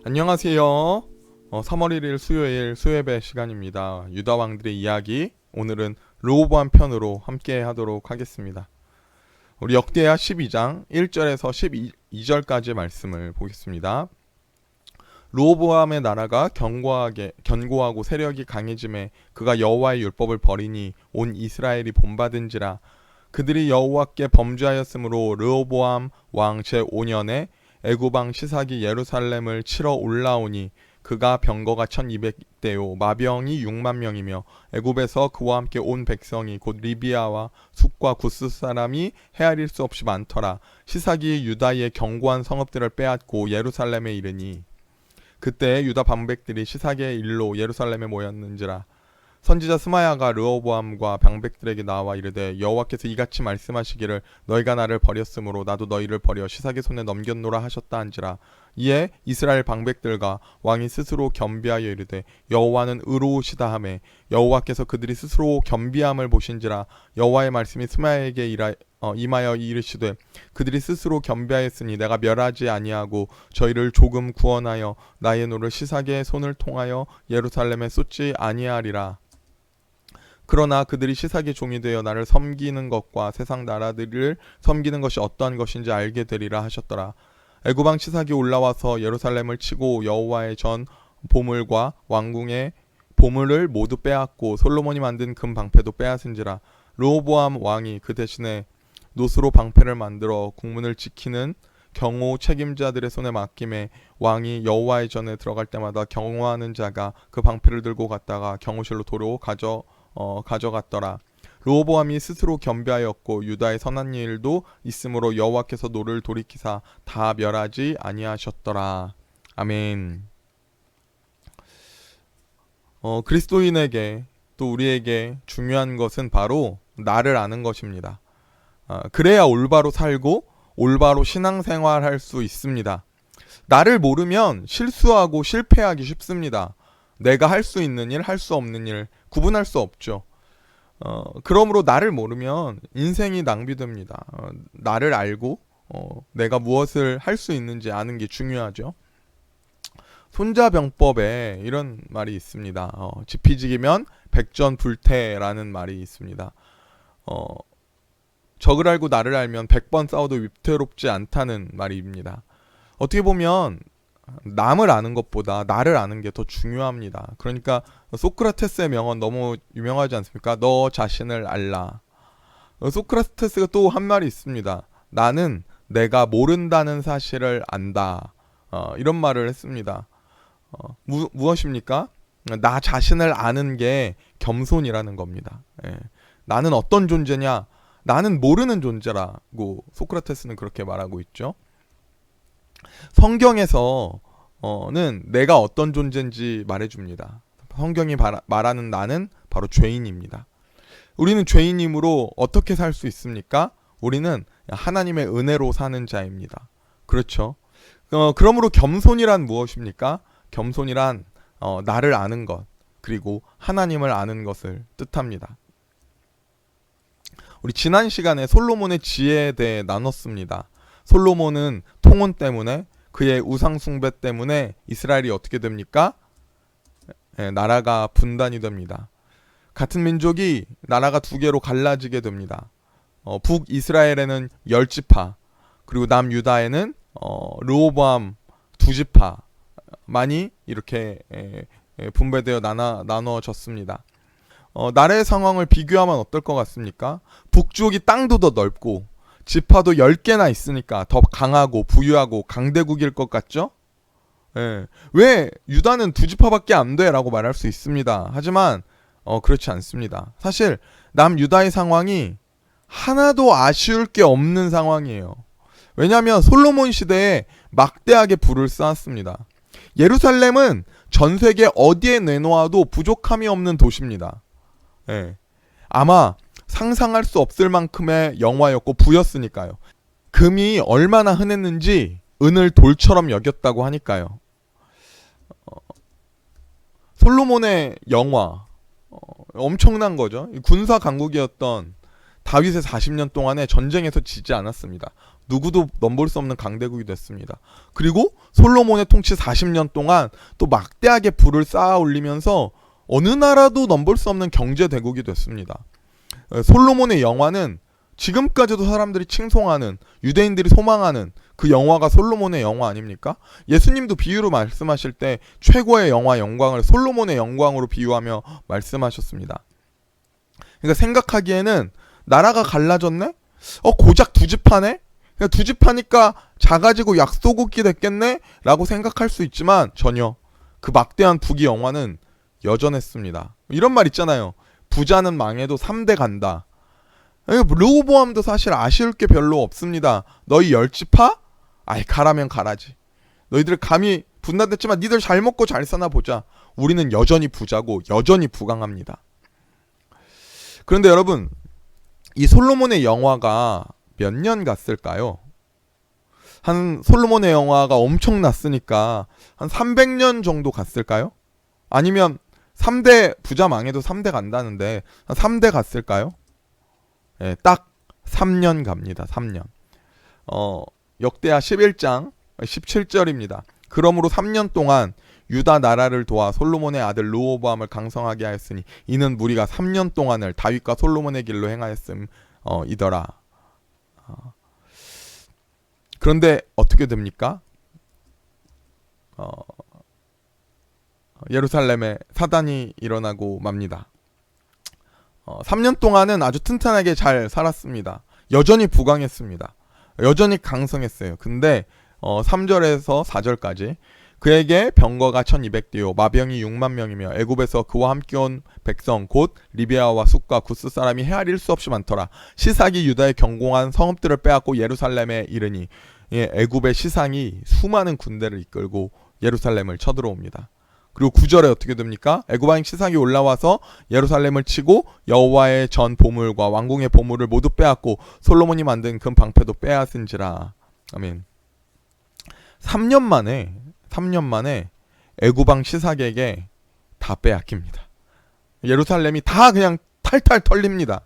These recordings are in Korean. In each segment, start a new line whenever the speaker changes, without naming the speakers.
안녕하세요. 3월 1일 수요일 수요예배 시간입니다. 유다 왕들의 이야기, 오늘은 르호보암 편으로 함께 하도록 하겠습니다. 우리 역대하 12장 1절에서 12절까지 말씀을 보겠습니다. 르호보암의 나라가 견고하고 세력이 강해짐에 그가 여호와의 율법을 버리니 온 이스라엘이 본받은지라. 그들이 여호와께 범죄하였으므로 르호보암 왕 제5년에 애굽 왕 시삭이 예루살렘을 치러 올라오니 그가 병거가 1200대요 마병이 6만 명이며 애굽에서 그와 함께 온 백성이 곧 리비아와 숫과 구스 사람이 헤아릴 수 없이 많더라. 시삭이 유다의 견고한 성읍들을 빼앗고 예루살렘에 이르니 그때 유다 방백들이 시삭의 일로 예루살렘에 모였는지라. 선지자 스마야가 르호보암과 방백들에게 나와 이르되 여호와께서 이같이 말씀하시기를 너희가 나를 버렸으므로 나도 너희를 버려 시삭의 손에 넘겼노라 하셨다 한지라. 이에 이스라엘 방백들과 왕이 스스로 겸비하여 이르되 여호와는 의로우시다 하매 여호와께서 그들이 스스로 겸비함을 보신지라. 여호와의 말씀이 스마야에게 임하여 이르시되 그들이 스스로 겸비하였으니 내가 멸하지 아니하고 저희를 조금 구원하여 나의 노를 시삭의 손을 통하여 예루살렘에 쏟지 아니하리라. 그러나 그들이 시삭의 종이 되어 나를 섬기는 것과 세상 나라들을 섬기는 것이 어떠한 것인지 알게 되리라 하셨더라. 애굽 왕 시삭이 올라와서 예루살렘을 치고 여호와의 전 보물과 왕궁의 보물을 모두 빼앗고 솔로몬이 만든 금 방패도 빼앗은지라. 르호보암 왕이 그 대신에 노스로 방패를 만들어 국문을 지키는 경호 책임자들의 손에 맡김에 왕이 여호와의 전에 들어갈 때마다 경호하는 자가 그 방패를 들고 갔다가 경호실로 도로 가져갔더라. 르호보암이 스스로 겸비하였고 유다의 선한 일도 있으므로 여호와께서 노를 돌이키사 다 멸하지 아니하셨더라. 아멘. 그리스도인에게 또 우리에게 중요한 것은 바로 나를 아는 것입니다. 그래야 올바로 살고 올바로 신앙생활할 수 있습니다. 나를 모르면 실수하고 실패하기 쉽습니다. 내가 할 수 있는 일, 할 수 없는 일 구분할 수 없죠. 그러므로 나를 모르면 인생이 낭비됩니다. 나를 알고 내가 무엇을 할 수 있는지 아는 게 중요하죠. 손자병법에 이런 말이 있습니다. 지피지기면 백전불태라는 말이 있습니다. 적을 알고 나를 알면 100번 싸워도 위태롭지 않다는 말입니다. 어떻게 보면 남을 아는 것보다 나를 아는 게 더 중요합니다. 그러니까 소크라테스의 명언 너무 유명하지 않습니까? 너 자신을 알라. 소크라테스가 또 한 말이 있습니다. 나는 내가 모른다는 사실을 안다. 이런 말을 했습니다. 무엇입니까? 나 자신을 아는 게 겸손이라는 겁니다. 나는 어떤 존재냐? 나는 모르는 존재라고 소크라테스는 그렇게 말하고 있죠. 성경에서는 내가 어떤 존재인지 말해줍니다. 성경이 말하는 나는 바로 죄인입니다. 우리는 죄인이므로 어떻게 살 수 있습니까? 우리는 하나님의 은혜로 사는 자입니다. 그렇죠? 그러므로 겸손이란 무엇입니까? 겸손이란 나를 아는 것 그리고 하나님을 아는 것을 뜻합니다. 우리 지난 시간에 솔로몬의 지혜에 대해 나눴습니다. 솔로몬은 통혼 때문에 그의 우상 숭배 때문에 이스라엘이 어떻게 됩니까? 나라가 분단이 됩니다. 같은 민족이 나라가 두 개로 갈라지게 됩니다. 북이스라엘에는 10지파 그리고 남유다에는 르호보암 2지파만이 이렇게 분배되어 나눠졌습니다. 나라의 상황을 비교하면 어떨 것 같습니까? 북쪽이 땅도 더 넓고 지파도 10개나 있으니까 더 강하고 부유하고 강대국일 것 같죠? 왜 유다는 2지파밖에 안 돼? 라고 말할 수 있습니다. 하지만 그렇지 않습니다. 사실 남유다의 상황이 하나도 아쉬울 게 없는 상황이에요. 왜냐하면 솔로몬 시대에 막대하게 부를 쌓았습니다. 예루살렘은 전 세계 어디에 내놓아도 부족함이 없는 도시입니다. 아마 상상할 수 없을 만큼의 영화였고 부였으니까요. 금이 얼마나 흔했는지 은을 돌처럼 여겼다고 하니까요. 솔로몬의 영화 엄청난 거죠. 군사 강국이었던 다윗의 40년 동안에 전쟁에서 지지 않았습니다. 누구도 넘볼 수 없는 강대국이 됐습니다. 그리고 솔로몬의 통치 40년 동안 또 막대하게 부를 쌓아 올리면서 어느 나라도 넘볼 수 없는 경제 대국이 됐습니다. 솔로몬의 영화는 지금까지도 사람들이 칭송하는, 유대인들이 소망하는 그 영화가 솔로몬의 영화 아닙니까? 예수님도 비유로 말씀하실 때 최고의 영화 영광을 솔로몬의 영광으로 비유하며 말씀하셨습니다. 그러니까 생각하기에는 나라가 갈라졌네? 고작 두 집 하네? 두 집 하니까 작아지고 약소국기 됐겠네? 라고 생각할 수 있지만 전혀 그 막대한 북이 영화는 여전했습니다. 이런 말 있잖아요. 부자는 망해도 3대 간다. 르호보암도 사실 아쉬울 게 별로 없습니다. 너희 10지파? 아이 가라면 가라지. 너희들 감히 분단됐지만 니들 잘 먹고 잘 사나 보자. 우리는 여전히 부자고 여전히 부강합니다. 그런데 여러분, 이 솔로몬의 영화가 몇 년 갔을까요? 한 솔로몬의 영화가 엄청났으니까 한 300년 정도 갔을까요? 아니면 3대 부자 망해도 3대 간다는데 한 3대 갔을까요? 네, 딱 3년 갑니다. 3년. 역대하 11장 17절입니다. 그러므로 3년 동안 유다 나라를 도와 솔로몬의 아들 르호보암을 강성하게 하였으니 이는 무리가 3년 동안을 다윗과 솔로몬의 길로 행하였음 이더라. 그런데 어떻게 됩니까? 예루살렘에 사단이 일어나고 맙니다. 3년 동안은 아주 튼튼하게 잘 살았습니다. 여전히 부강했습니다. 여전히 강성했어요. 근데 3절에서 4절까지 그에게 병거가 1200대요 마병이 6만 명이며 애굽에서 그와 함께 온 백성 곧 리비아와 숫과 구스 사람이 헤아릴 수 없이 많더라. 시삭이 유다의 경공한 성읍들을 빼앗고 예루살렘에 이르니 애굽의 시상이 수많은 군대를 이끌고 예루살렘을 쳐들어옵니다. 그리고 9절에 어떻게 됩니까? 애굽왕 시삭이 올라와서 예루살렘을 치고 여호와의 전 보물과 왕궁의 보물을 모두 빼앗고 솔로몬이 만든 금 방패도 빼앗은지라. 아멘. 3년 만에 애굽왕 시삭에게 다 빼앗깁니다. 예루살렘이 다 그냥 탈탈 털립니다.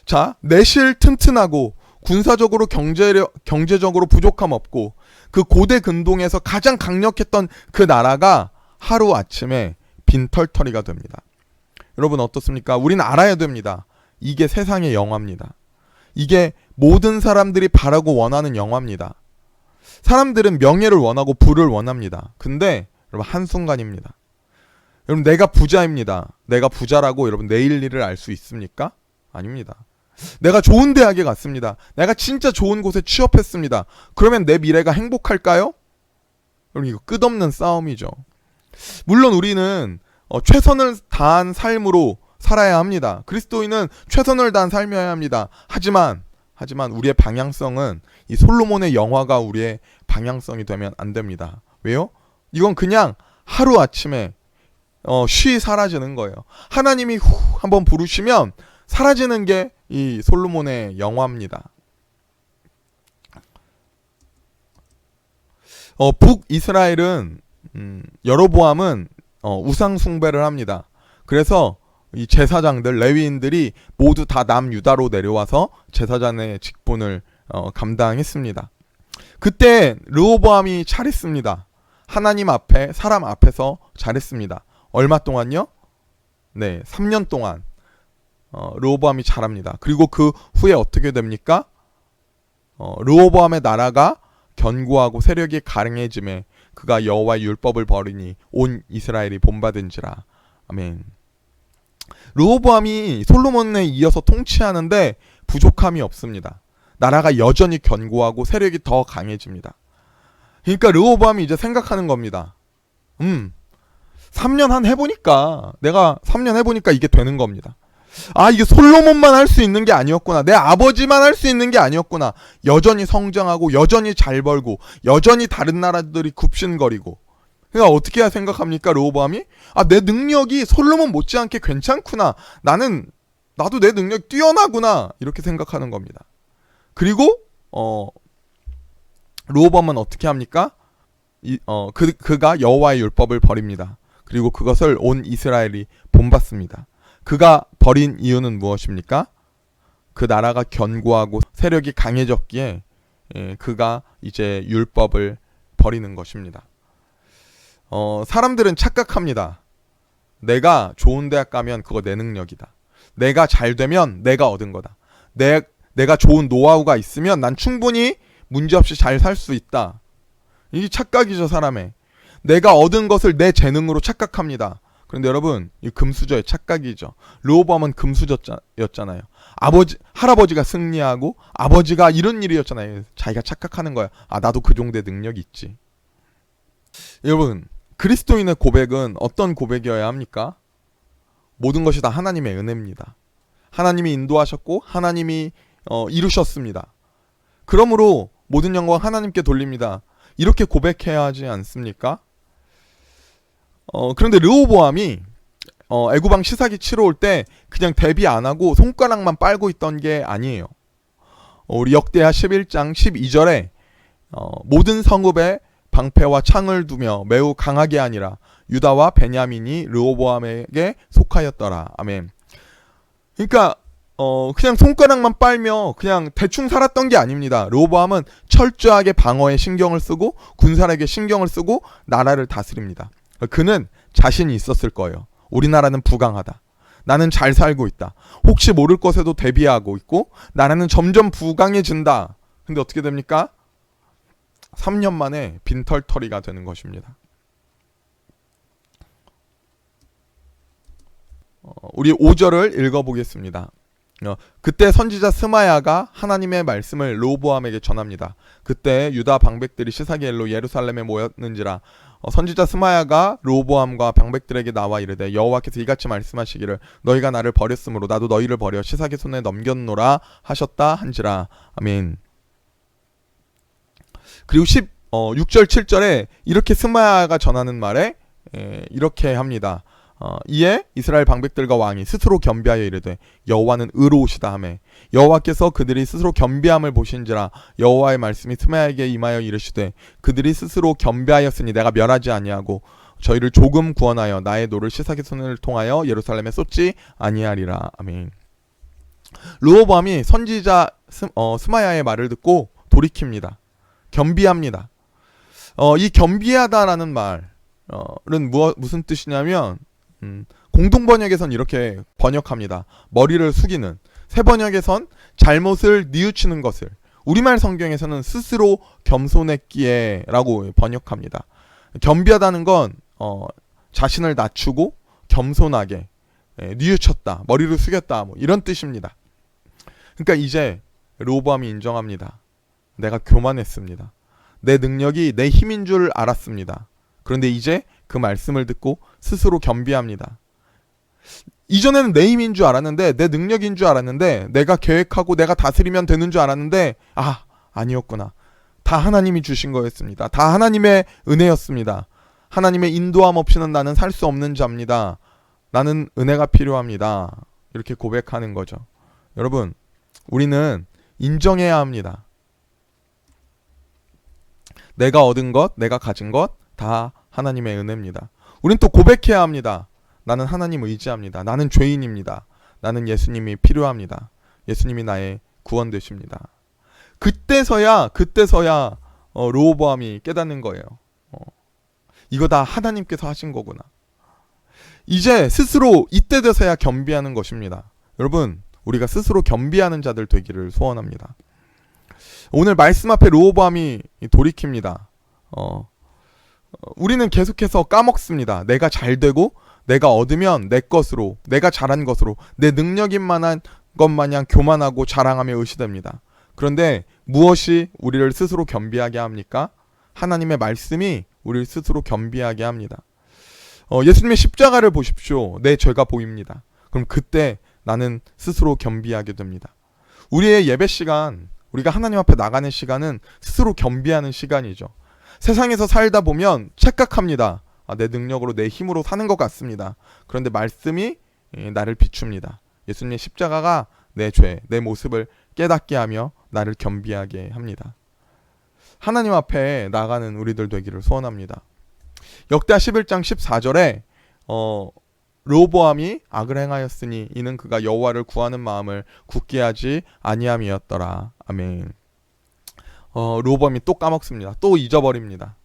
자, 내실 튼튼하고 군사적으로 경제적으로 부족함 없고 그 고대 근동에서 가장 강력했던 그 나라가 하루아침에 빈털터리가 됩니다. 여러분 어떻습니까? 우리는 알아야 됩니다. 이게 세상의 영화입니다. 이게 모든 사람들이 바라고 원하는 영화입니다. 사람들은 명예를 원하고 부를 원합니다. 근데 여러분 한순간입니다. 여러분 내가 부자입니다. 내가 부자라고 여러분 내일 일을 알 수 있습니까? 아닙니다. 내가 좋은 대학에 갔습니다. 내가 진짜 좋은 곳에 취업했습니다. 그러면 내 미래가 행복할까요? 여러분 이거 끝없는 싸움이죠. 물론 우리는 최선을 다한 삶으로 살아야 합니다. 그리스도인은 최선을 다한 삶이어야 합니다. 하지만 우리의 방향성은 이 솔로몬의 영화가 우리의 방향성이 되면 안 됩니다. 왜요? 이건 그냥 하루아침에 쉬 사라지는 거예요. 하나님이 한번 부르시면 사라지는 게 이 솔로몬의 영화입니다. 북이스라엘은 여로보암은 우상 숭배를 합니다. 그래서 이 제사장들 레위인들이 모두 다 남유다로 내려와서 제사장의 직분을 감당했습니다. 그때 르호보암이 잘했습니다. 하나님 앞에 사람 앞에서 잘했습니다. 얼마 동안요? 네, 3년 동안 르호보암이 잘합니다. 그리고 그 후에 어떻게 됩니까? 르호보암의 나라가 견고하고 세력이 강해짐에 그가 여호와의 율법을 버리니 온 이스라엘이 본받은지라. 아멘. 르호보암이 솔로몬에 이어서 통치하는데 부족함이 없습니다. 나라가 여전히 견고하고 세력이 더 강해집니다. 그러니까 르호보암이 이제 생각하는 겁니다. 3년 한 해보니까 내가 3년 해보니까 이게 되는 겁니다. 아, 이게 솔로몬만 할 수 있는 게 아니었구나. 내 아버지만 할 수 있는 게 아니었구나. 여전히 성장하고 여전히 잘 벌고 여전히 다른 나라들이 굽신거리고. 그러니까 어떻게 생각합니까 르호보암이? 아, 내 능력이 솔로몬 못지않게 괜찮구나. 나도 내 능력이 뛰어나구나. 이렇게 생각하는 겁니다. 그리고 르호보암은 어떻게 합니까? 그가 여호와의 율법을 버립니다. 그리고 그것을 온 이스라엘이 본받습니다. 그가 버린 이유는 무엇입니까? 그 나라가 견고하고 세력이 강해졌기에 그가 이제 율법을 버리는 것입니다. 사람들은 착각합니다. 내가 좋은 대학 가면 그거 내 능력이다. 내가 잘 되면 내가 얻은 거다. 내가 좋은 노하우가 있으면 난 충분히 문제없이 잘 살 수 있다. 이게 착각이죠, 사람의. 내가 얻은 것을 내 재능으로 착각합니다. 그런데 여러분, 이 금수저의 착각이죠. 르호보암은 금수저였잖아요. 할아버지가 승리하고 아버지가 이런 일이었잖아요. 자기가 착각하는 거야. 나도 그 정도의 능력이 있지. 여러분, 그리스도인의 고백은 어떤 고백이어야 합니까? 모든 것이 다 하나님의 은혜입니다. 하나님이 인도하셨고 하나님이 이루셨습니다. 그러므로 모든 영광 하나님께 돌립니다. 이렇게 고백해야 하지 않습니까? 그런데 르호보암이 애굽왕 시삭이 치러 올 때 그냥 대비 안 하고 손가락만 빨고 있던 게 아니에요. 우리 역대하 11장 12절에 모든 성읍에 방패와 창을 두며 매우 강하게 하니라. 유다와 베냐민이 르호보암에게 속하였더라. 아멘. 그러니까 그냥 손가락만 빨며 그냥 대충 살았던 게 아닙니다. 르호보암은 철저하게 방어에 신경을 쓰고 군사력에 신경을 쓰고 나라를 다스립니다. 그는 자신이 있었을 거예요. 우리나라는 부강하다. 나는 잘 살고 있다. 혹시 모를 것에도 대비하고 있고 나라는 점점 부강해진다. 근데 어떻게 됩니까? 3년 만에 빈털터리가 되는 것입니다. 우리 5절을 읽어보겠습니다. 그때 선지자 스마야가 하나님의 말씀을 르호보암에게 전합니다. 그때 유다 방백들이 시사기엘로 예루살렘에 모였는지라. 선지자 스마야가 르호보암과 방백들에게 나와 이르되 여호와께서 이같이 말씀하시기를 너희가 나를 버렸으므로 나도 너희를 버려 시사기 손에 넘겼노라 하셨다 한지라. 아멘. 그리고 6절 7절에 이렇게 스마야가 전하는 말에 이렇게 합니다. 이에 이스라엘 방백들과 왕이 스스로 겸비하여 이르되 여호와는 의로우시다 하매 여호와께서 그들이 스스로 겸비함을 보신지라. 여호와의 말씀이 스마야에게 임하여 이르시되 그들이 스스로 겸비하였으니 내가 멸하지 아니하고 저희를 조금 구원하여 나의 노를 시삭의 손을 통하여 예루살렘에 쏟지 아니하리라. 아멘. 르호보암이 선지자 스마야의 말을 듣고 돌이킵니다. 겸비합니다. 이 겸비하다라는 말은 무슨 뜻이냐면 공동 번역에선 이렇게 번역합니다. 머리를 숙이는. 새 번역에선 잘못을 뉘우치는 것을. 우리말 성경에서는 스스로 겸손했기에라고 번역합니다. 겸비하다는 건 자신을 낮추고 겸손하게 뉘우쳤다, 머리를 숙였다, 뭐 이런 뜻입니다. 그러니까 이제 르호보암이 인정합니다. 내가 교만했습니다. 내 능력이 내 힘인 줄 알았습니다. 그런데 이제 그 말씀을 듣고 스스로 겸비합니다. 이전에는 내 힘인 줄 알았는데, 내 능력인 줄 알았는데, 내가 계획하고 내가 다스리면 되는 줄 알았는데 아니었구나. 다 하나님이 주신 거였습니다. 다 하나님의 은혜였습니다. 하나님의 인도함 없이는 나는 살 수 없는 자입니다. 나는 은혜가 필요합니다. 이렇게 고백하는 거죠. 여러분, 우리는 인정해야 합니다. 내가 얻은 것, 내가 가진 것 다 하나님의 은혜입니다. 우린 또 고백해야 합니다. 나는 하나님 의지합니다. 나는 죄인입니다. 나는 예수님이 필요합니다. 예수님이 나의 구원 되십니다. 그때서야 르호보암이 깨닫는 거예요. 이거 다 하나님께서 하신 거구나. 이제 스스로 이때 돼서야 겸비하는 것입니다. 여러분, 우리가 스스로 겸비하는 자들 되기를 소원합니다. 오늘 말씀 앞에 르호보암이 돌이킵니다. 우리는 계속해서 까먹습니다. 내가 잘 되고 내가 얻으면 내 것으로, 내가 잘한 것으로, 내 능력인 만한 것 마냥 교만하고 자랑하며 의시됩니다. 그런데 무엇이 우리를 스스로 겸비하게 합니까? 하나님의 말씀이 우리를 스스로 겸비하게 합니다. 예수님의 십자가를 보십시오. 내 죄가 보입니다. 그럼 그때 나는 스스로 겸비하게 됩니다. 우리의 예배 시간, 우리가 하나님 앞에 나가는 시간은 스스로 겸비하는 시간이죠. 세상에서 살다 보면 착각합니다. 내 능력으로 내 힘으로 사는 것 같습니다. 그런데 말씀이 나를 비춥니다. 예수님의 십자가가 내 죄, 내 모습을 깨닫게 하며 나를 겸비하게 합니다. 하나님 앞에 나가는 우리들 되기를 소원합니다. 역대하 11장 14절에 르호보암이 악을 행하였으니 이는 그가 여호와를 구하는 마음을 굳게 하지 아니함이었더라. 아멘. 르호보암이 또 까먹습니다. 또 잊어버립니다.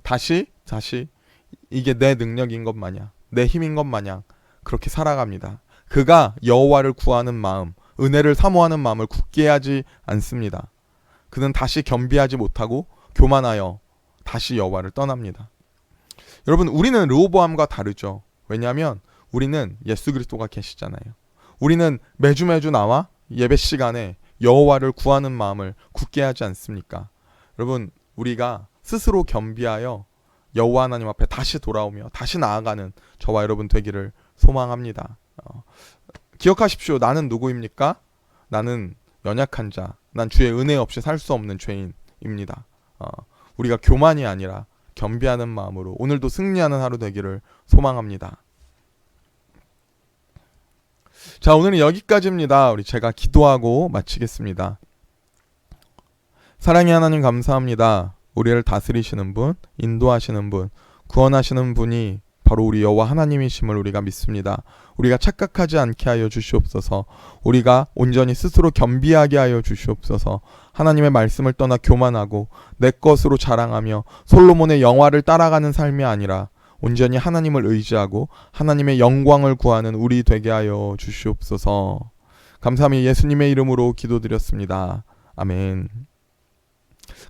다시 이게 내 능력인 것 마냥, 내 힘인 것 마냥 그렇게 살아갑니다. 그가 여호와를 구하는 마음, 은혜를 사모하는 마음을 굳게 하지 않습니다. 그는 다시 겸비하지 못하고 교만하여 다시 여호와를 떠납니다. 여러분, 우리는 르호보암과 다르죠. 왜냐하면 우리는 예수 그리스도가 계시잖아요. 우리는 매주 나와 예배 시간에 여호와를 구하는 마음을 굳게 하지 않습니까? 여러분, 우리가 스스로 겸비하여 여호와 하나님 앞에 다시 돌아오며 다시 나아가는 저와 여러분 되기를 소망합니다. 기억하십시오. 나는 누구입니까? 나는 연약한 자, 난 주의 은혜 없이 살 수 없는 죄인입니다. 우리가 교만이 아니라 겸비하는 마음으로 오늘도 승리하는 하루 되기를 소망합니다. 자, 오늘은 여기까지입니다. 제가 기도하고 마치겠습니다. 사랑의 하나님 감사합니다. 우리를 다스리시는 분, 인도하시는 분, 구원하시는 분이 바로 우리 여호와 하나님이심을 우리가 믿습니다. 우리가 착각하지 않게 하여 주시옵소서. 우리가 온전히 스스로 겸비하게 하여 주시옵소서. 하나님의 말씀을 떠나 교만하고 내 것으로 자랑하며 솔로몬의 영화를 따라가는 삶이 아니라 온전히 하나님을 의지하고 하나님의 영광을 구하는 우리 되게 하여 주시옵소서. 감사함이 예수님의 이름으로 기도드렸습니다. 아멘.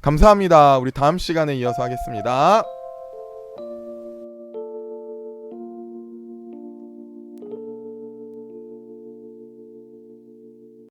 감사합니다. 우리 다음 시간에 이어서 하겠습니다.